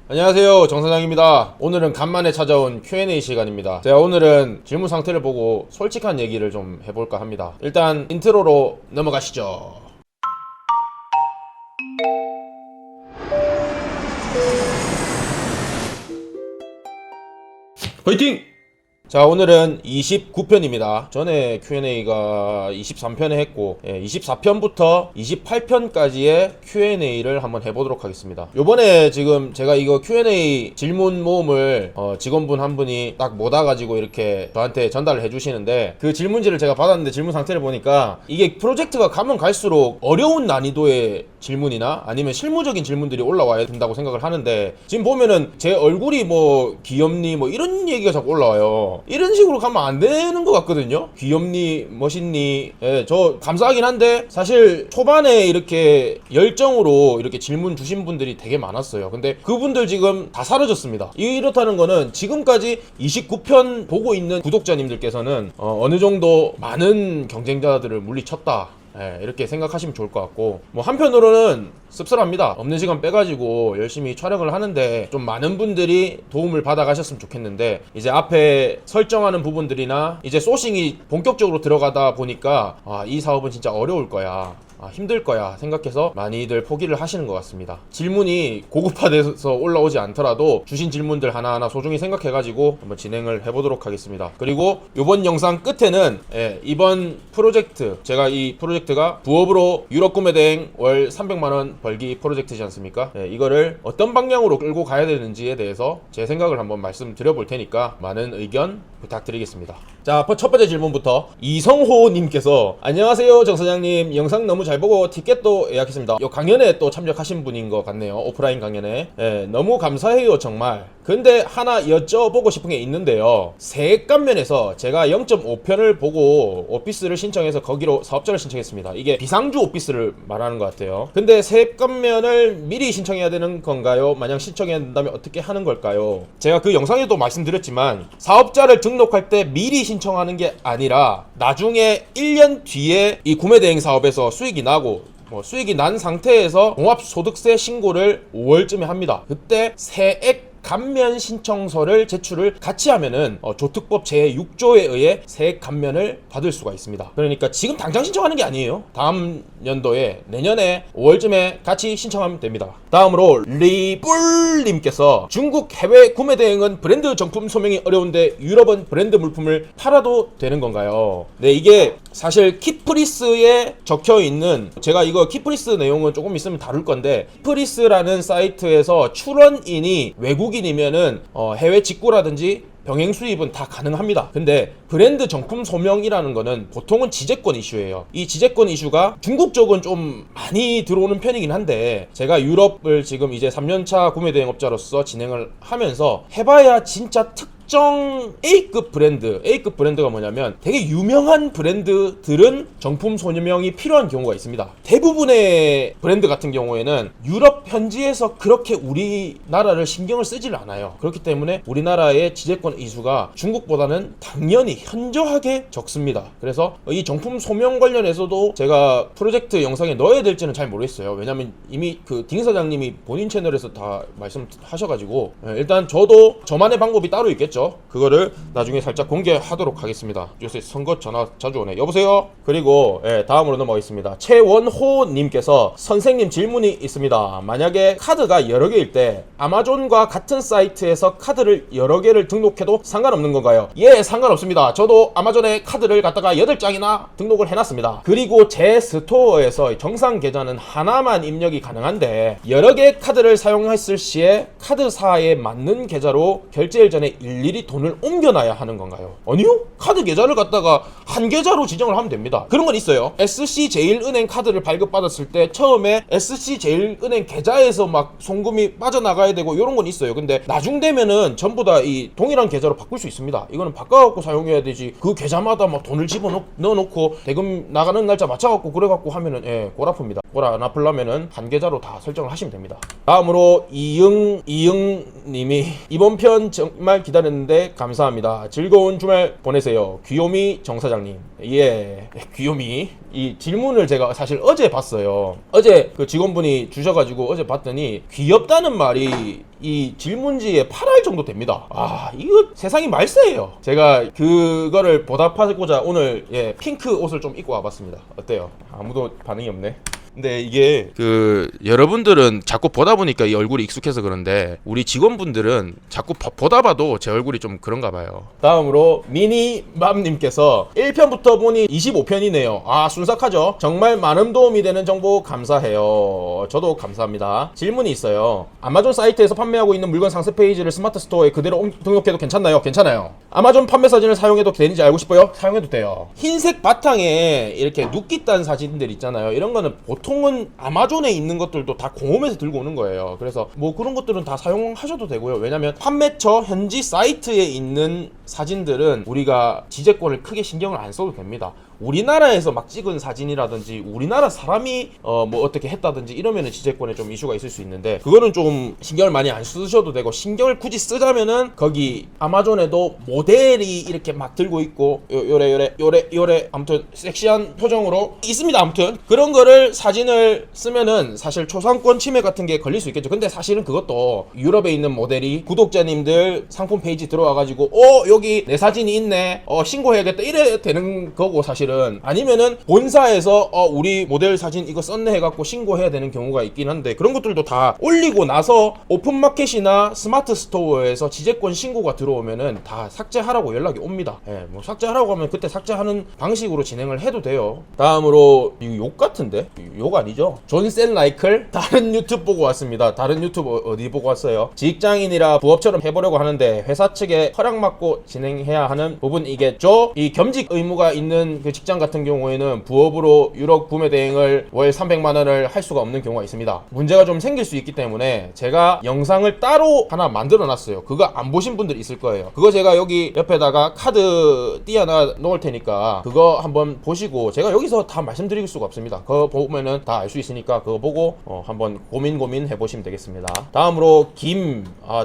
안녕하세요, 정사장입니다. 오늘은 간만에 찾아온 Q&A 시간입니다. 제가 오늘은 질문 상태를 보고 솔직한 얘기를 좀 해볼까 합니다. 일단 인트로로 넘어가시죠. 화이팅! 자, 오늘은 29편입니다. 전에 Q&A가 23편에 했고 24편부터 28편까지의 Q&A를 한번 해보도록 하겠습니다. 요번에 지금 제가 이거 Q&A 질문 모음을 직원분 한 분이 딱 못 와가지고 이렇게 저한테 전달을 해주시는데, 그 질문지를 제가 받았는데 질문 상태를 보니까 이게 프로젝트가 가면 갈수록 어려운 난이도의 질문이나 아니면 실무적인 질문들이 올라와야 된다고 생각을 하는데, 지금 보면은 제 얼굴이 뭐 귀엽니 뭐 이런 얘기가 자꾸 올라와요. 이런 식으로 가면 안 되는 것 같거든요. 귀엽니 멋있니, 저 감사하긴 한데 사실 초반에 이렇게 열정으로 이렇게 질문 주신 분들이 되게 많았어요. 근데 그분들 지금 다 사라졌습니다. 이렇다는 거는 지금까지 29편 보고 있는 구독자님들께서는 어느 정도 많은 경쟁자들을 물리쳤다, 이렇게 생각하시면 좋을 것 같고, 뭐 한편으로는 씁쓸합니다. 없는 시간 빼가지고 열심히 촬영을 하는데 좀 많은 분들이 도움을 받아 가셨으면 좋겠는데, 이제 앞에 설정하는 부분들이나 이제 소싱이 본격적으로 들어가다 보니까 이 사업은 진짜 어려울 거야, 힘들 거야 생각해서 많이들 포기를 하시는 것 같습니다. 질문이 고급화돼서 올라오지 않더라도 주신 질문들 하나하나 소중히 생각해가지고 한번 진행을 해보도록 하겠습니다. 그리고 이번 영상 끝에는 이번 프로젝트, 제가 이 프로젝트가 부업으로 유럽 구매 대행 월 300만원 벌기 프로젝트지 않습니까? 이거를 어떤 방향으로 끌고 가야 되는지에 대해서 제 생각을 한번 말씀드려 볼 테니까 많은 의견 부탁드리겠습니다. 자, 첫 번째 질문부터 이성호님께서, 안녕하세요 정사장님, 영상 너무 잘 보고 티켓도 예약했습니다. 이 강연에 또 참여하신 분인 것 같네요. 오프라인 강연에. 너무 감사해요 정말. 근데 하나 여쭤보고 싶은 게 있는데요, 세액감면에서 제가 0.5편을 보고 오피스를 신청해서 거기로 사업자를 신청했습니다. 이게 비상주 오피스를 말하는 것 같아요. 근데 세액감면을 미리 신청해야 되는 건가요? 만약 신청해야 된다면 어떻게 하는 걸까요? 제가 그 영상에도 말씀드렸지만 사업자를 등록할 때 미리 신청하는 게 아니라 나중에 1년 뒤에 이 구매대행 사업에서 수익이 나고 수익이 난 상태에서 종합소득세 신고를 5월쯤에 합니다. 그때 세액 감면 신청서를 제출을 같이 하면은 조특법 제6조에 의해 세액 감면을 받을 수가 있습니다. 그러니까 지금 당장 신청하는 게 아니에요. 다음 연도에 내년에 5월쯤에 같이 신청하면 됩니다. 다음으로 리뿔님께서, 중국 해외 구매 대행은 브랜드 정품 소명이 어려운데 유럽은 브랜드 물품을 팔아도 되는 건가요? 네, 이게 사실 키프리스에 적혀있는, 제가 이거 키프리스 내용은 조금 있으면 다룰 건데, 키프리스라는 사이트에서 출원인이 외국인이면은 해외 직구라든지 병행 수입은 다 가능합니다. 근데 브랜드 정품 소명이라는 거는 보통은 지재권 이슈예요. 이 지재권 이슈가 중국 쪽은 좀 많이 들어오는 편이긴 한데, 제가 유럽을 지금 이제 3년차 구매대행업자로서 진행을 하면서 해봐야 진짜 특정 A급 브랜드가 뭐냐면 되게 유명한 브랜드들은 정품 소명이 필요한 경우가 있습니다. 대부분의 브랜드 같은 경우에는 유럽 현지에서 그렇게 우리나라를 신경을 쓰질 않아요. 그렇기 때문에 우리나라의 지재권 이슈가 중국보다는 당연히 현저하게 적습니다. 그래서 이 정품 소명 관련해서도 제가 프로젝트 영상에 넣어야 될지는 잘 모르겠어요. 왜냐면 이미 그 딩 사장님이 본인 채널에서 다 말씀하셔가지고, 일단 저도 저만의 방법이 따로 있겠죠. 그거를 나중에 살짝 공개하도록 하겠습니다. 요새 선거 전화 자주 오네. 여보세요? 그리고 다음으로 넘어가겠습니다. 최원호님께서, 선생님 질문이 있습니다. 만약에 카드가 여러 개일 때 아마존과 같은 사이트에서 카드를 여러 개를 등록해도 상관없는 건가요? 예, 상관없습니다. 저도 아마존에 카드를 갖다가 8장이나 등록을 해놨습니다. 그리고 제 스토어에서 정상 계좌는 하나만 입력이 가능한데, 여러 개의 카드를 사용했을 시에 카드사에 맞는 계좌로 결제일 전에 일일이 돈을 옮겨놔야 하는 건가요? 아니요? 카드 계좌를 갖다가 한 계좌로 지정을 하면 됩니다. 그런 건 있어요. SC제일은행 카드를 발급받았을 때 처음에 SC제일은행 계좌에서 막 송금이 빠져나가야 되고 이런 건 있어요. 근데 나중 되면은 전부 다 이 동일한 계좌로 바꿀 수 있습니다. 이거는 바꿔갖고 사용해야 되지, 그 계좌마다 막 돈을 집어넣어놓고 대금 나가는 날짜 맞춰갖고 그래갖고 하면은 골 아픕니다. 골 안 아플라면은 한 계좌로 다 설정을 하시면 됩니다. 다음으로 이응님이, 이번 편 정말 기다렸는데 해주셨는데 감사합니다. 즐거운 주말 보내세요. 귀요미 정사장님. 예, 귀요미. 이 질문을 제가 사실 어제 봤어요. 어제 그 직원분이 주셔가지고 어제 봤더니 귀엽다는 말이 이 질문지에 8할 정도 됩니다. 아, 이거 세상이 말세예요. 제가 그거를 보답하고자 오늘 핑크 옷을 좀 입고 와봤습니다. 어때요? 아무도 반응이 없네. 근데 이게 그 여러분들은 자꾸 보다 보니까 이 얼굴이 익숙해서 그런데 우리 직원분들은 자꾸 보다 봐도 제 얼굴이 좀 그런가 봐요. 다음으로 미니맘님께서 1편부터 보니 25편이네요. 아, 순삭하죠. 정말 많은 도움이 되는 정보 감사해요. 저도 감사합니다. 질문이 있어요. 아마존 사이트에서 판매하고 있는 물건 상세 페이지를 스마트 스토어에 그대로 등록해도 괜찮나요? 괜찮아요. 아마존 판매 사진을 사용해도 되는지 알고 싶어요? 사용해도 돼요. 흰색 바탕에 이렇게 눕기 딴 사진들 있잖아요. 이런 거는 보통은 아마존에 있는 것들도 다 공홈에서 들고 오는 거예요. 그래서 뭐 그런 것들은 다 사용하셔도 되고요. 왜냐면 판매처 현지 사이트에 있는 사진들은 우리가 지재권을 크게 신경을 안 써도 됩니다. 우리나라에서 막 찍은 사진이라든지 우리나라 사람이 뭐 어떻게 했다든지 이러면은 지재권에 좀 이슈가 있을 수 있는데 그거는 좀 신경을 많이 안 쓰셔도 되고, 신경을 굳이 쓰자면은 거기 아마존에도 모델이 이렇게 막 들고 있고 요래 아무튼 섹시한 표정으로 있습니다. 아무튼 그런 거를 사진을 쓰면은 사실 초상권 침해 같은 게 걸릴 수 있겠죠. 근데 사실은 그것도 유럽에 있는 모델이 구독자님들 상품 페이지 들어와가지고 여기 내 사진이 있네, 신고해야겠다 이래 되는 거고, 사실은 아니면은 본사에서 우리 모델 사진 이거 썼네 해갖고 신고해야 되는 경우가 있긴 한데, 그런 것들도 다 올리고 나서 오픈마켓이나 스마트 스토어에서 지재권 신고가 들어오면은 다 삭제하라고 연락이 옵니다. 뭐 삭제하라고 하면 그때 삭제하는 방식으로 진행을 해도 돼요. 다음으로 이거 욕 같은데? 욕 아니죠? 존센 라이클 다른 유튜브 보고 왔습니다. 다른 유튜브 어디 보고 왔어요? 직장인이라 부업처럼 해보려고 하는데 회사 측에 허락받고 진행해야 하는 부분이겠죠? 이 겸직 의무가 있는 그 직장 같은 경우에는 부업으로 유럽 구매 대행을 월 300만 원을 할 수가 없는 경우가 있습니다. 문제가 좀 생길 수 있기 때문에 제가 영상을 따로 하나 만들어 놨어요. 그거 안 보신 분들 있을 거예요. 그거 제가 여기 옆에다가 카드 띄어놔 놓을 테니까 그거 한번 보시고, 제가 여기서 다 말씀드릴 수가 없습니다. 그거 보면은 다 알 수 있으니까 그거 보고 한번 고민 해보시면 되겠습니다. 다음으로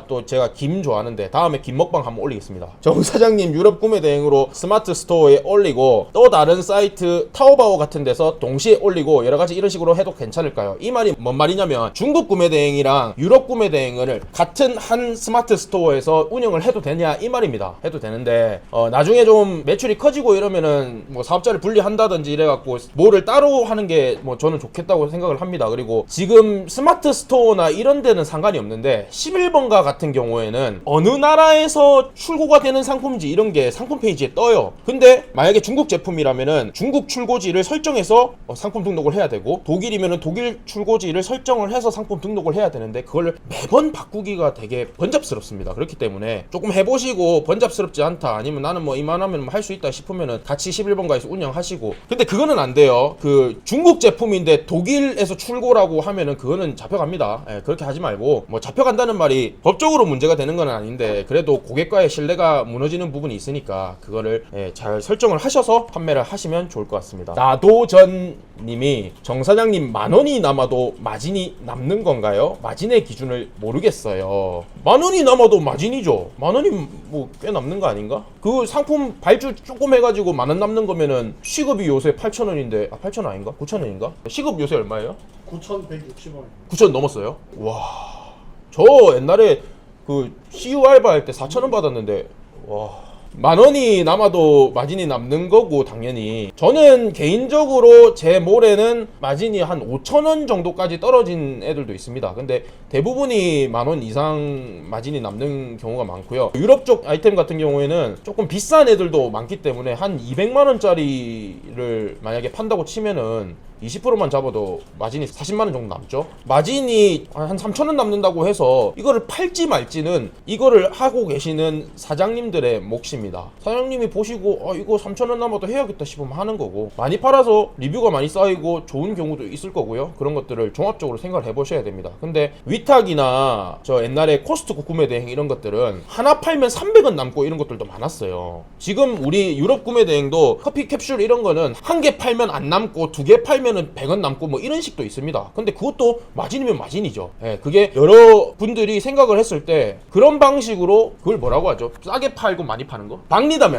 또 제가 김 좋아하는데 다음에 김 먹방 한번 올리겠습니다. 정 사장님 유럽 구매 대행으로 스마트 스토어에 올리고 또 다른 사이트 타오바오 같은 데서 동시에 올리고 여러가지 이런 식으로 해도 괜찮을까요? 이 말이 뭔 말이냐면 중국 구매 대행이랑 유럽 구매 대행을 같은 한 스마트 스토어에서 운영을 해도 되냐 이 말입니다. 해도 되는데 나중에 좀 매출이 커지고 이러면은 뭐 사업자를 분리한다든지 이래갖고 뭐를 따로 하는 게 뭐 저는 좋겠다고 생각을 합니다. 그리고 지금 스마트 스토어나 이런 데는 상관이 없는데 11번가 같은 경우에는 어느 나라에서 출고가 되는 상품인지 이런 게 상품 페이지에 떠요. 근데 만약에 중국 제품이라면은 중국 출고지를 설정해서 상품 등록을 해야 되고, 독일이면은 독일 출고지를 설정을 해서 상품 등록을 해야 되는데 그걸 매번 바꾸기가 되게 번잡스럽습니다. 그렇기 때문에 조금 해보시고 번잡스럽지 않다, 아니면 나는 뭐 이만하면 할 수 있다 싶으면은 같이 11번가에서 운영하시고. 근데 그거는 안 돼요. 그 중국 제품인데 독일에서 출고라고 하면은 그거는 잡혀갑니다. 그렇게 하지 말고, 뭐 잡혀간다는 말이 법적으로 문제가 되는 건 아닌데 그래도 고객과의 신뢰가 무너지는 부분이 있으니까 그거를 잘 설정을 하셔서 판매를 하시면 좋을 것 같습니다. 나도전 님이 정 사장님 만원이 남아도 마진이 남는 건가요? 마진의 기준을 모르겠어요. 만원이 남아도 마진이죠. 만원이 뭐 꽤 남는 거 아닌가? 그 상품 발주 조금 해가지고 만원 남는 거면은 시급이 요새 8,000원인데 8,000원 아닌가? 9,000원인가? 시급 요새 얼마예요? 9,160원. 9,000원 넘었어요? 와, 저 옛날에 그 CU 알바 할 때 4,000원 받았는데 와, 만원이 남아도 마진이 남는 거고, 당연히 저는 개인적으로 제 몰에는 마진이 한 5,000원 정도까지 떨어진 애들도 있습니다. 근데 대부분이 만원 이상 마진이 남는 경우가 많고요. 유럽 쪽 아이템 같은 경우에는 조금 비싼 애들도 많기 때문에 한 200만원짜리를 만약에 판다고 치면은 20%만 잡아도 마진이 40만원 정도 남죠. 마진이 한 3,000원 남는다고 해서 이거를 팔지 말지는 이거를 하고 계시는 사장님들의 몫입니다. 사장님이 보시고 이거 3,000원 남아도 해야겠다 싶으면 하는 거고, 많이 팔아서 리뷰가 많이 쌓이고 좋은 경우도 있을 거고요. 그런 것들을 종합적으로 생각을 해보셔야 됩니다. 근데 위탁이나 저 옛날에 코스트코 구매 대행 이런 것들은 하나 팔면 300원 남고 이런 것들도 많았어요. 지금 우리 유럽 구매 대행도 커피 캡슐 이런 거는 한 개 팔면 안 남고 두 개 팔면 하면은 100원 남고 뭐 이런 식도 있습니다. 근데 그것도 마진이면 마진이죠. 예, 그게 여러 분들이 생각을 했을 때 그런 방식으로 그걸 뭐라고 하죠? 싸게 팔고 많이 파는 거? 박리담회.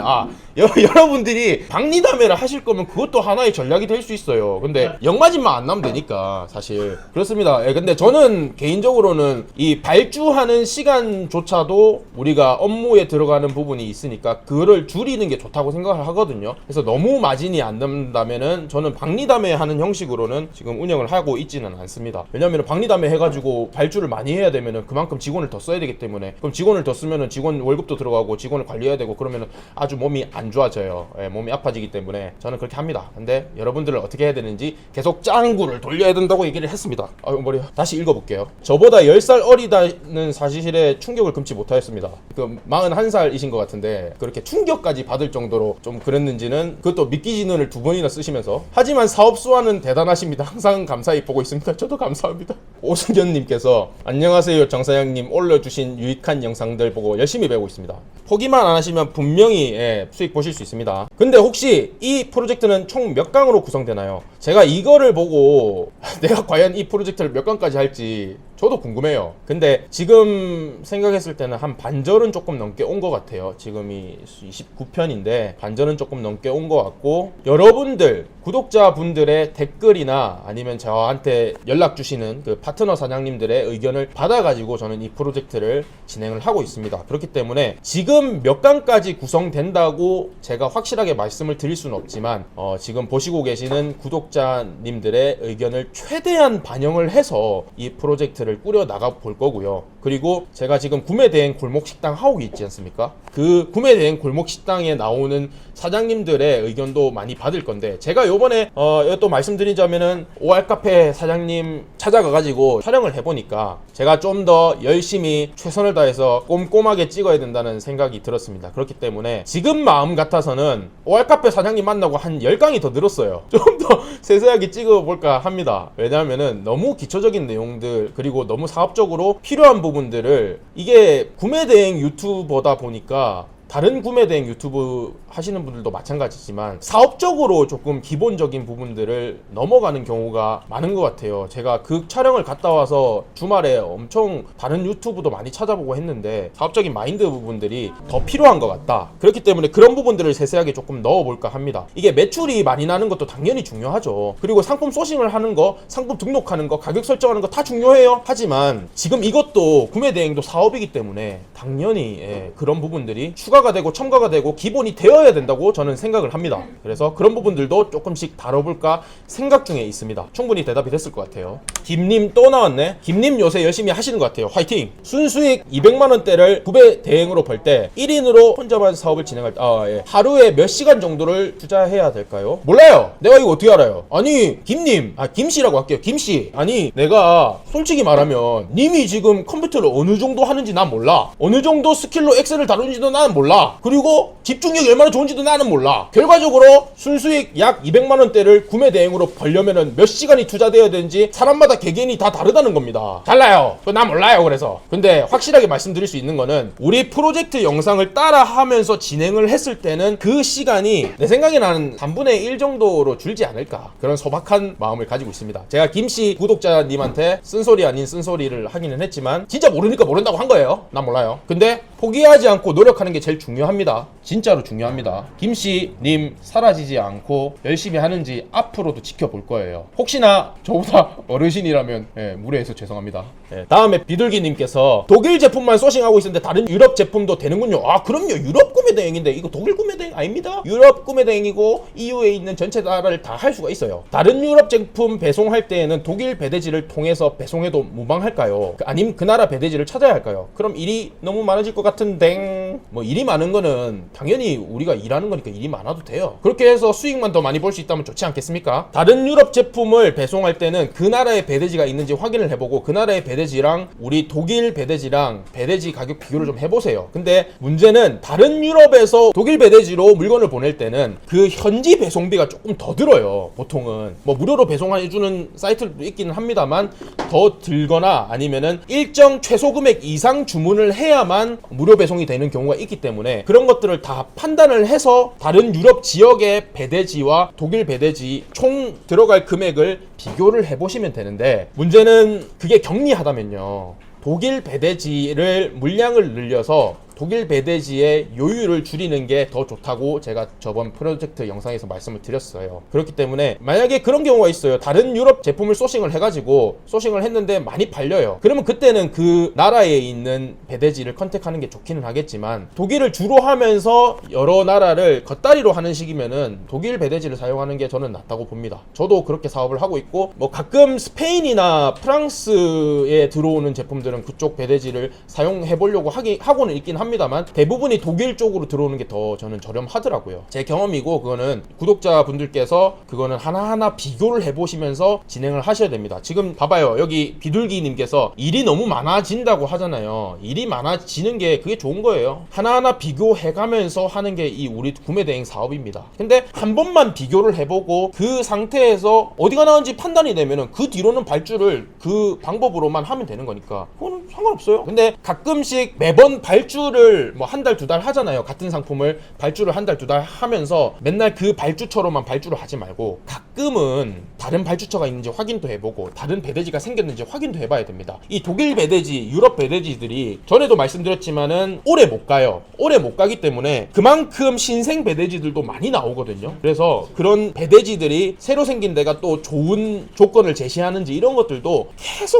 여러분들이 박리담회를 하실 거면 그것도 하나의 전략이 될 수 있어요. 근데 영마진만 안 나면 되니까 사실 그렇습니다. 예, 근데 저는 개인적으로는 이 발주하는 시간조차도 우리가 업무에 들어가는 부분이 있으니까 그거를 줄이는 게 좋다고 생각을 하거든요. 그래서 너무 마진이 안 남다면은 저는 박리담회 하는 형식으로는 지금 운영을 하고 있지는 않습니다. 왜냐면 박리담회 해가지고 발주를 많이 해야 되면은 그만큼 직원을 더 써야 되기 때문에, 그럼 직원을 더 쓰면은 직원 월급도 들어가고 직원을 관리해야 되고 그러면은 아주 몸이 안 좋아져요. 예, 몸이 아파지기 때문에 저는 그렇게 합니다. 근데 여러분들은 어떻게 해야 되는지 계속 짱구를 돌려야 된다고 얘기를 했습니다. 머리야. 다시 읽어볼게요. 저보다 10살 어리다는 사실에 충격을 금치 못하였습니다. 그 41살이신 것 같은데 그렇게 충격까지 받을 정도로 좀 그랬는지는, 그것도 믿기지는을 2번이나 쓰시면서. 하지만 사업수와는 대단하십니다. 항상 감사히 보고 있습니다. 저도 감사합니다. 오승현님께서 안녕하세요 정사장님, 올려주신 유익한 영상들 보고 열심히 배우고 있습니다. 포기만 안 하시면 분명히 수익 보실 수 있습니다. 근데 혹시 이 프로젝트는 총 몇 강으로 구성되나요? 제가 이거를 보고 내가 과연 이 프로젝트를 몇 강까지 할지 저도 궁금해요. 근데 지금 생각했을 때는 한 반절은 조금 넘게 온 것 같아요. 지금이 29편인데 반절은 조금 넘게 온 것 같고, 여러분들 구독자분들의 댓글이나 아니면 저한테 연락 주시는 그 파트너 사장님들의 의견을 받아가지고 저는 이 프로젝트를 진행을 하고 있습니다. 그렇기 때문에 지금 몇 강까지 구성된다고 제가 확실하게 말씀을 드릴 수는 없지만 지금 보시고 계시는 구독자님들의 의견을 최대한 반영을 해서 이 프로젝트를 꾸려 나가 볼 거고요. 그리고 제가 지금 구매대행 골목식당 하고 있지 않습니까? 그 구매대행 골목식당에 나오는 사장님들의 의견도 많이 받을 건데, 제가 요번에 또 말씀드리자면은 OR카페 사장님 찾아가가지고 촬영을 해보니까 제가 좀 더 열심히 최선을 다해서 꼼꼼하게 찍어야 된다는 생각이 들었습니다. 그렇기 때문에 지금 마음 같아서는 OR카페 사장님 만나고 한 10강이 더 늘었어요. 좀 더 세세하게 찍어볼까 합니다. 왜냐하면은 너무 기초적인 내용들, 그리고 너무 사업적으로 필요한 부분들을, 이게 구매대행 유튜버다 보니까 다른 구매대행 유튜브 하시는 분들도 마찬가지지만 사업적으로 조금 기본적인 부분들을 넘어가는 경우가 많은 것 같아요. 제가 그 촬영을 갔다 와서 주말에 엄청 다른 유튜브도 많이 찾아보고 했는데 사업적인 마인드 부분들이 더 필요한 것 같다. 그렇기 때문에 그런 부분들을 세세하게 조금 넣어볼까 합니다. 이게 매출이 많이 나는 것도 당연히 중요하죠. 그리고 상품 소싱을 하는 거, 상품 등록하는 거, 가격 설정하는 거 다 중요해요. 하지만 지금 이것도 구매대행도 사업이기 때문에 당연히 그런 부분들이 추가가 되고 첨가가 되고 기본이 되어야 된다고 저는 생각을 합니다. 그래서 그런 부분들도 조금씩 다뤄볼까 생각 중에 있습니다. 충분히 대답이 됐을 것 같아요. 김님 또 나왔네. 김님 요새 열심히 하시는 것 같아요. 화이팅! 순수익 200만원대를 9배 대행으로 벌 때 1인으로 혼자만 사업을 진행할 때 하루에 몇 시간 정도를 투자해야 될까요? 몰라요. 내가 이거 어떻게 알아요? 아니 김님, 김씨라고 할게요. 김씨, 아니 내가 솔직히 말하면 님이 지금 컴퓨터를 어느 정도 하는지 난 몰라. 어느 정도 스킬로 엑셀을 다루는지도 나는 몰라. 그리고 집중력이 얼마나 좋은지도 나는 몰라. 결과적으로 순수익 약 200만원대를 구매 대행으로 벌려면은 몇 시간이 투자되어야 되는지 사람마다 개개인이 다 다르다는 겁니다. 달라요. 그거 난 몰라요. 그래서 근데 확실하게 말씀드릴 수 있는 거는, 우리 프로젝트 영상을 따라 하면서 진행을 했을 때는 그 시간이 내 생각에는 한 3분의 1 정도로 줄지 않을까, 그런 소박한 마음을 가지고 있습니다. 제가 김씨 구독자님한테 쓴소리 아닌 쓴소리를 하기는 했지만 진짜 모르니까 모른다고 한 거예요. 난 몰라요. 근데 포기하지 않고 노력하는 게 제일 중요합니다. 진짜로 중요합니다. 김씨님 사라지지 않고 열심히 하는지 앞으로도 지켜볼 거예요. 혹시나 저보다 어르신이라면 무례해서 죄송합니다. 다음에 비둘기님께서 독일 제품만 소싱하고 있었는데 다른 유럽 제품도 되는군요. 그럼요. 유럽 구매 대행인데 이거 독일 구매 대행 아닙니다. 유럽 구매 대행이고 EU에 있는 전체 나라를 다 할 수가 있어요. 다른 유럽 제품 배송할 때에는 독일 배대지를 통해서 배송해도 무방할까요? 아니면 그 나라 배대지를 찾아야 할까요? 그럼 일이 너무 많아질 것 같은데, 뭐 일이 많은 거는 당연히 우리가 일하는 거니까 일이 많아도 돼요. 그렇게 해서 수익만 더 많이 벌 수 있다면 좋지 않겠습니까? 다른 유럽 제품을 배송할 때는 그 나라의 배대지가 있는지 확인을 해보고 그 나라의 배대지랑 우리 독일 배대지랑 배대지 가격 비교를 좀 해보세요. 근데 문제는 다른 유럽에서 독일 배대지로 물건을 보낼 때는 그 현지 배송비가 조금 더 들어요. 보통은 뭐 무료로 배송해주는 사이트도 있기는 합니다만 더 들거나 아니면은 일정 최소 금액 이상 주문을 해야만 무료 배송이 되는 경우가 있기 때문에 때문에 그런 것들을 다 판단을 해서 다른 유럽 지역의 배대지와 독일 배대지 총 들어갈 금액을 비교를 해보시면 되는데, 문제는 그게 경미하다면요, 독일 배대지를 물량을 늘려서 독일 배대지의 요율을 줄이는 게 더 좋다고 제가 저번 프로젝트 영상에서 말씀을 드렸어요. 그렇기 때문에 만약에 그런 경우가 있어요. 다른 유럽 제품을 소싱을 해가지고 소싱을 했는데 많이 팔려요. 그러면 그때는 그 나라에 있는 배대지를 컨택하는 게 좋기는 하겠지만, 독일을 주로 하면서 여러 나라를 겉다리로 하는 식이면은 독일 배대지를 사용하는 게 저는 낫다고 봅니다. 저도 그렇게 사업을 하고 있고, 뭐 가끔 스페인이나 프랑스에 들어오는 제품들은 그쪽 배대지를 사용해 보려고 하고는 있긴 합니다만, 대부분이 독일 쪽으로 들어오는 게 더 저는 저렴하더라고요. 제 경험이고, 그거는 구독자분들께서 그거는 하나하나 비교를 해보시면서 진행을 하셔야 됩니다. 지금 봐봐요. 여기 비둘기님께서 일이 너무 많아진다고 하잖아요. 일이 많아지는 게 그게 좋은 거예요. 하나하나 비교해가면서 하는 게 이 우리 구매대행 사업입니다. 근데 한 번만 비교를 해보고 그 상태에서 어디가 나은지 판단이 되면은 그 뒤로는 발주를 그 방법으로만 하면 되는 거니까 그거는 상관없어요. 근데 가끔씩 매번 발주를 뭐 한 달, 두 달 하잖아요. 같은 상품을 발주를 한 달, 두 달 하면서 맨날 그 발주처로만 발주를 하지 말고, 가끔은 다른 발주처가 있는지 확인도 해보고 다른 배대지가 생겼는지 확인도 해봐야 됩니다. 이 독일 배대지, 유럽 배대지들이 전에도 말씀드렸지만은 오래 못 가요. 오래 못 가기 때문에 그만큼 신생 배대지들도 많이 나오거든요. 그래서 그런 배대지들이 새로 생긴 데가 또 좋은 조건을 제시하는지 이런 것들도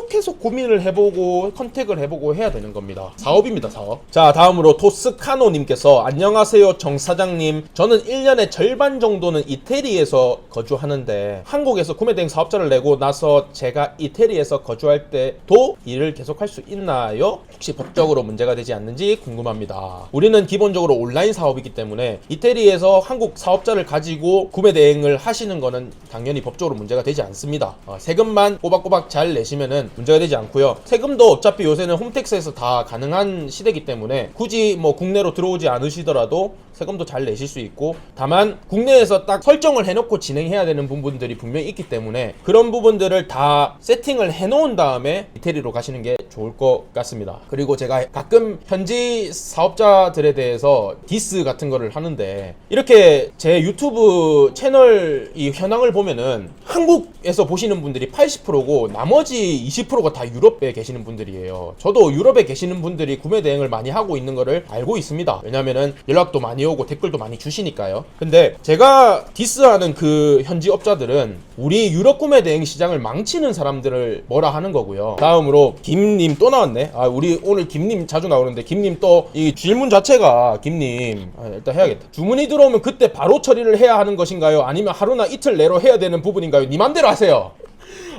계속 고민을 해보고 컨택을 해보고 해야 되는 겁니다. 사업입니다, 사업. 자, 다음으로 토스카노님께서 안녕하세요 정 사장님, 저는 1년에 절반 정도는 이태리에서 거주하는데 한국에서 구매대행 사업자를 내고 나서 제가 이태리에서 거주할 때도 일을 계속할 수 있나요? 혹시 법적으로 문제가 되지 않는지 궁금합니다. 우리는 기본적으로 온라인 사업이기 때문에 이태리에서 한국 사업자를 가지고 구매대행을 하시는 거는 당연히 법적으로 문제가 되지 않습니다. 세금만 꼬박꼬박 잘 내시면은 문제가 되지 않고요. 세금도 어차피 요새는 홈택스에서 다 가능한 시대이기 때문에 굳이 뭐 국내로 들어오지 않으시더라도 세금도 잘 내실 수 있고, 다만 국내에서 딱 설정을 해놓고 진행해야 되는 부분들이 분명히 있기 때문에 그런 부분들을 다 세팅을 해놓은 다음에 이태리로 가시는 게 좋을 것 같습니다. 그리고 제가 가끔 현지 사업자들에 대해서 디스 같은 거를 하는데, 이렇게 제 유튜브 채널 이 현황을 보면은 한국에서 보시는 분들이 80%고 나머지 20%가 다 유럽에 계시는 분들이에요. 저도 유럽에 계시는 분들이 구매 대행을 많이 하고 있는 거를 알고 있습니다. 왜냐면은 연락도 많이 오고 댓글도 많이 주시니까요. 근데 제가 디스하는 그 현지 업자들은 우리 유럽 구매 대행 시장을 망치는 사람들을 뭐라 하는 거고요. 다음으로 김님 또 나왔네. 우리 오늘 김님 자주 나오는데, 김님 또 이 질문 자체가, 김님 일단 해야겠다. 주문이 들어오면 그때 바로 처리를 해야 하는 것인가요? 아니면 하루나 이틀 내로 해야 되는 부분인가요? 니 맘대로 하세요.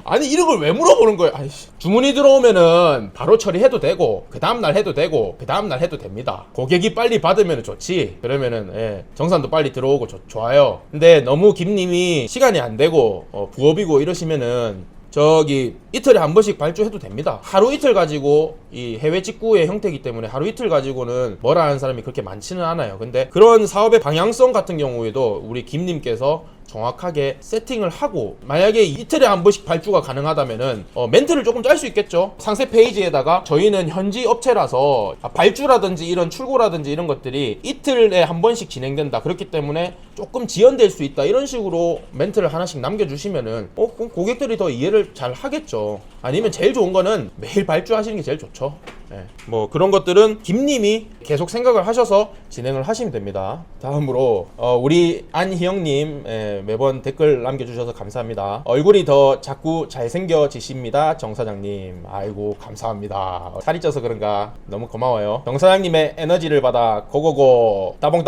아니 이런 걸 왜 물어보는 거예요? 아이씨. 주문이 들어오면은 바로 처리해도 되고 그 다음날 해도 되고 그 다음날 해도 됩니다. 고객이 빨리 받으면 좋지. 그러면은 정산도 빨리 들어오고 좋아요. 근데 너무 김님이 시간이 안 되고 부업이고 이러시면은 저기 이틀에 한 번씩 발주해도 됩니다. 하루 이틀 가지고 이 해외 직구의 형태이기 때문에 하루 이틀 가지고는 뭐라 하는 사람이 그렇게 많지는 않아요. 근데 그런 사업의 방향성 같은 경우에도 우리 김님께서 정확하게 세팅을 하고, 만약에 이틀에 한 번씩 발주가 가능하다면은 멘트를 조금 짤 수 있겠죠. 상세 페이지에다가 저희는 현지 업체라서 발주라든지 이런 출고라든지 이런 것들이 이틀에 한 번씩 진행된다, 그렇기 때문에 조금 지연될 수 있다, 이런 식으로 멘트를 하나씩 남겨주시면은 그럼 고객들이 더 이해를 잘 하겠죠. 아니면 제일 좋은 거는 매일 발주하시는 게 제일 좋죠. 뭐 그런 것들은 김님이 계속 생각을 하셔서 진행을 하시면 됩니다. 다음으로 우리 안희영님 매번 댓글 남겨주셔서 감사합니다. 얼굴이 더 자꾸 잘생겨지십니다 정 사장님. 아이고 감사합니다. 살이 쪄서 그런가 너무 고마워요. 정 사장님의 에너지를 받아 고고고 따봉.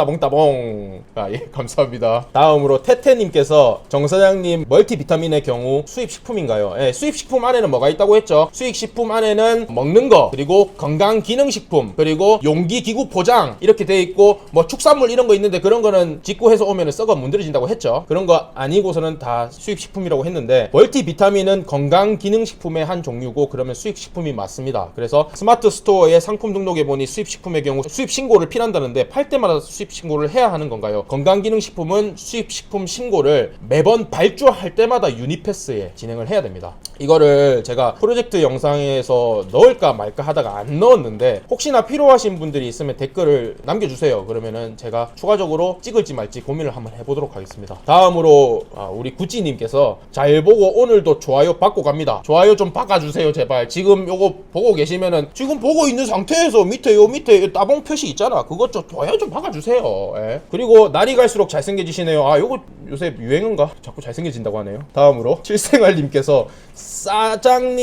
예, 감사합니다. 다음으로 태태님께서 정 사장님 멀티비타민의 경우 수입식품인가요? 수입식품 안에는 뭐가 있다고 했죠? 수입식품 안에는 먹는 거, 그리고 건강기능식품, 그리고 용기 기구 포장 이렇게 돼 있고, 뭐 축산물 이런 거 있는데 그런 거는 직구해서 오면 썩어 문드러진다고 했죠. 그런 거 아니고서는 다 수입식품이라고 했는데, 멀티비타민은 건강기능식품의 한 종류고 그러면 수입식품이 맞습니다. 그래서 스마트 스토어에 상품 등록해 보니 수입식품의 경우 수입 신고를 필요한다는데 팔 때마다 수입 신고를 해야 하는 건가요? 건강기능식품은 수입식품 신고를 매번 발주할 때마다 유니패스에 진행을 해야 됩니다. 이거를 제가 프로젝트 영상에서 넣을까 말까 하다가 안 넣었는데 혹시나 필요하신 분들이 있으면 댓글을 남겨주세요. 그러면은 제가 추가적으로 찍을지 말지 고민을 한번 해보도록 하겠습니다. 다음으로 우리 구찌님께서 잘 보고 오늘도 좋아요 받고 갑니다. 좋아요 좀 바꿔주세요 제발. 지금 요거 보고 계시면은 지금 보고 있는 상태에서 밑에 따봉 표시 있잖아. 그것 좀 좋아요 좀 바꿔주세요. 예. 그리고 날이 갈수록 잘생겨지시네요. 요거 요새 유행인가? 자꾸 잘생겨진다고 하네요. 다음으로 실생활님께서 사장님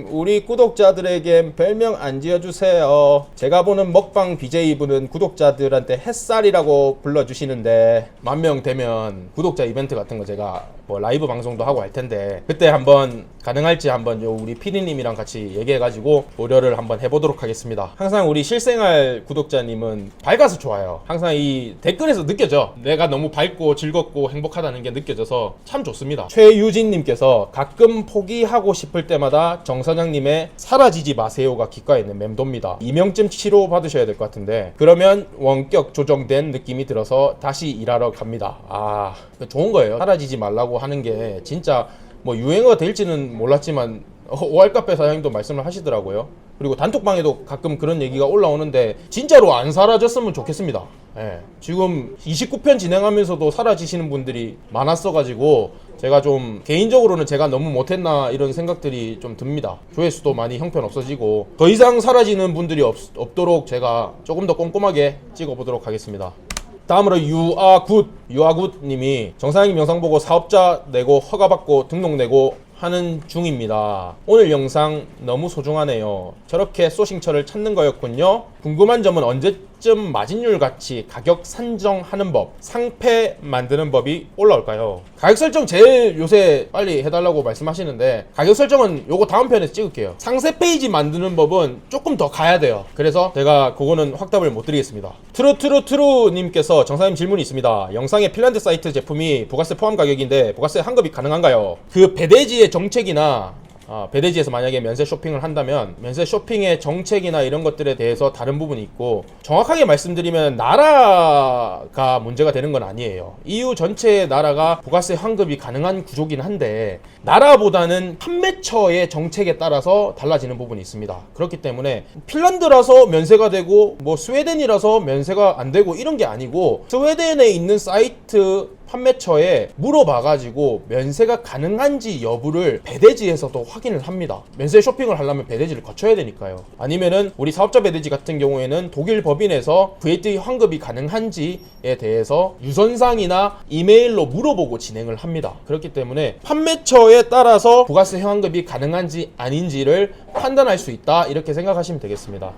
우리 구독자들에겐 별명 안 지어주세요. 제가 보는 먹방 BJ분은 구독자들한테 햇살이라고 불러주시는데 10,000명 되면 구독자 이벤트 같은 거 제가 뭐 라이브 방송도 하고 할 텐데 그때 한번 가능할지 한번 우리 PD님이랑 같이 얘기해가지고 고려를 한번 해보도록 하겠습니다. 항상 우리 실생활 구독자님은 밝아서 좋아요. 항상 이 댓글에서 느껴져. 내가 너무 밝고 즐겁고 행복하다는 게 느껴져서 참 좋습니다. 최유진님께서 가끔 포기하고 싶을 때마다 정 사장님의 사라지지 마세요가 귓가에 있는 맴돕니다. 이명쯤 치료 받으셔야 될 것 같은데 그러면 원격 조정된 느낌이 들어서 다시 일하러 갑니다. 좋은 거예요. 사라지지 말라고 하는 게 진짜 뭐 유행어가 될지는 몰랐지만 오알카페 사장님도 말씀을 하시더라고요. 그리고 단톡방에도 가끔 그런 얘기가 올라오는데 진짜로 안 사라졌으면 좋겠습니다. 예. 지금 29편 진행하면서도 사라지시는 분들이 많았어가지고 제가 좀 개인적으로는 제가 너무 못했나 이런 생각들이 좀 듭니다. 조회수도 많이 형편없어지고 더 이상 사라지는 분들이 없도록 제가 조금 더 꼼꼼하게 찍어보도록 하겠습니다. 다음으로 유아굿님이 정사장님 영상 보고 사업자 내고 허가받고 등록 내고 하는 중입니다. 오늘 영상 너무 소중하네요. 저렇게 소싱처를 찾는 거였군요. 궁금한 점은 언제쯤 마진율 같이 가격 산정하는 법, 상패 만드는 법이 올라올까요? 가격 설정 제일 요새 빨리 해달라고 말씀하시는데 가격 설정은 요거 다음 편에서 찍을게요. 상세 페이지 만드는 법은 조금 더 가야 돼요. 그래서 제가 그거는 확답을 못 드리겠습니다. 트루트루트루님께서 정사님 질문이 있습니다. 영상에 핀란드 사이트 제품이 부가세 포함 가격인데 부가세 환급이 가능한가요? 그 배대지의 정책이나 배대지에서 만약에 면세 쇼핑을 한다면 면세 쇼핑의 정책이나 이런 것들에 대해서 다른 부분이 있고 정확하게 말씀드리면 나라가 문제가 되는 건 아니에요. EU 전체의 나라가 부가세 환급이 가능한 구조긴 한데 나라보다는 판매처의 정책에 따라서 달라지는 부분이 있습니다. 그렇기 때문에 핀란드라서 면세가 되고 뭐 스웨덴이라서 면세가 안 되고 이런 게 아니고 스웨덴에 있는 사이트 판매처에 물어봐가지고 면세가 가능한지 여부를 배대지에서도 확인을 합니다. 면세 쇼핑을 하려면 배대지를 거쳐야 되니까요. 아니면은 우리 사업자 배대지 같은 경우에는 독일 법인에서 VAT 환급이 가능한지에 대해서 유선상이나 이메일로 물어보고 진행을 합니다. 그렇기 때문에 판매처에 따라서 부가세 환급이 가능한지 아닌지를 판단할 수 있다 이렇게 생각하시면 되겠습니다.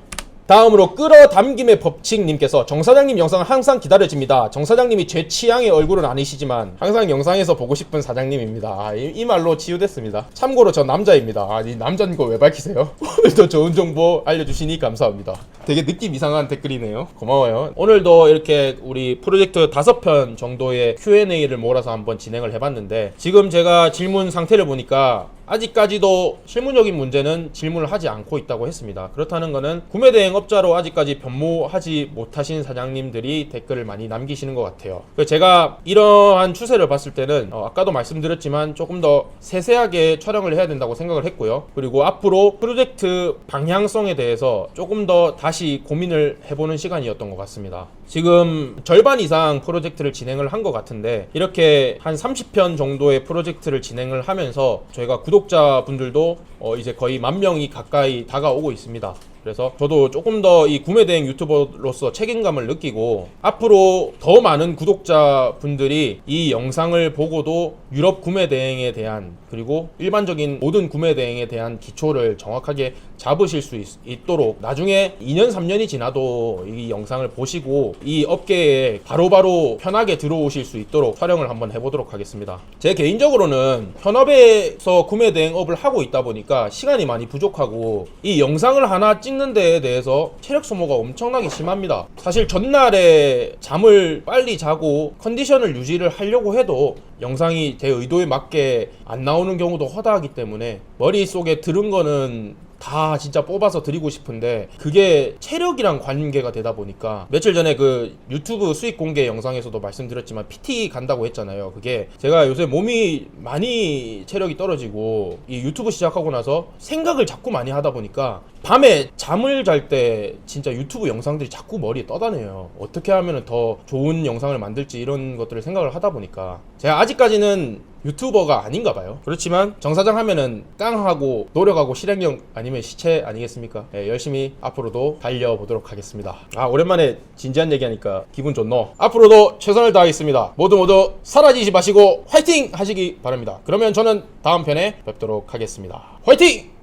다음으로 끌어담김의 법칙님께서 정사장님 영상을 항상 기다려집니다. 정사장님이 제 취향의 얼굴은 아니시지만 항상 영상에서 보고 싶은 사장님입니다. 이 말로 치유됐습니다. 참고로 저 남자입니다. 이 남자인 거 왜 밝히세요? 오늘도 좋은 정보 알려주시니 감사합니다. 되게 느낌 이상한 댓글이네요. 고마워요. 오늘도 이렇게 우리 프로젝트 5편 정도의 Q&A를 몰아서 한번 진행을 해봤는데 지금 제가 질문 상태를 보니까 아직까지도 실무적인 문제는 질문을 하지 않고 있다고 했습니다. 그렇다는 것은 구매대행업자로 아직까지 변모하지 못하신 사장님들이 댓글을 많이 남기시는 것 같아요. 제가 이러한 추세를 봤을 때는 아까도 말씀드렸지만 조금 더 세세하게 촬영을 해야 된다고 생각을 했고요. 그리고 앞으로 프로젝트 방향성에 대해서 조금 더 다시 고민을 해보는 시간이었던 것 같습니다. 지금 절반 이상 프로젝트를 진행을 한 것 같은데 이렇게 한 30편 정도의 프로젝트를 진행을 하면서 저희가 구독자분들도 이제 거의 10,000명이 가까이 다가오고 있습니다. 그래서 저도 조금 더 이 구매대행 유튜버로서 책임감을 느끼고 앞으로 더 많은 구독자분들이 이 영상을 보고도 유럽 구매대행에 대한 그리고 일반적인 모든 구매대행에 대한 기초를 정확하게 잡으실 수 있도록 나중에 2년 3년이 지나도 이 영상을 보시고 이 업계에 바로바로 편하게 들어오실 수 있도록 촬영을 한번 해보도록 하겠습니다. 제 개인적으로는 현업에서 구매대행업을 하고 있다 보니까 시간이 많이 부족하고 이 영상을 하나 찍는 데에 대해서 체력 소모가 엄청나게 심합니다. 사실 전날에 잠을 빨리 자고 컨디션을 유지를 하려고 해도 영상이 제 의도에 맞게 안 나오는 경우도 허다하기 때문에 머릿속에 들은 거는 다 진짜 뽑아서 드리고 싶은데 그게 체력이랑 관계가 되다 보니까 며칠 전에 그 유튜브 수익 공개 영상에서도 말씀드렸지만 PT 간다고 했잖아요. 그게 제가 요새 몸이 많이 체력이 떨어지고 이 유튜브 시작하고 나서 생각을 자꾸 많이 하다 보니까 밤에 잠을 잘 때 진짜 유튜브 영상들이 자꾸 머리에 떠다녀요. 어떻게 하면 더 좋은 영상을 만들지 이런 것들을 생각을 하다 보니까 제가 아직까지는 유튜버가 아닌가 봐요. 그렇지만 정사장 하면은 깡하고 노력하고 실행력 아니면 시체 아니겠습니까? 네, 열심히 앞으로도 달려보도록 하겠습니다. 아, 오랜만에 진지한 얘기하니까 기분 좋노. 앞으로도 최선을 다하겠습니다. 모두 사라지지 마시고 화이팅 하시기 바랍니다. 그러면 저는 다음 편에 뵙도록 하겠습니다. 화이팅!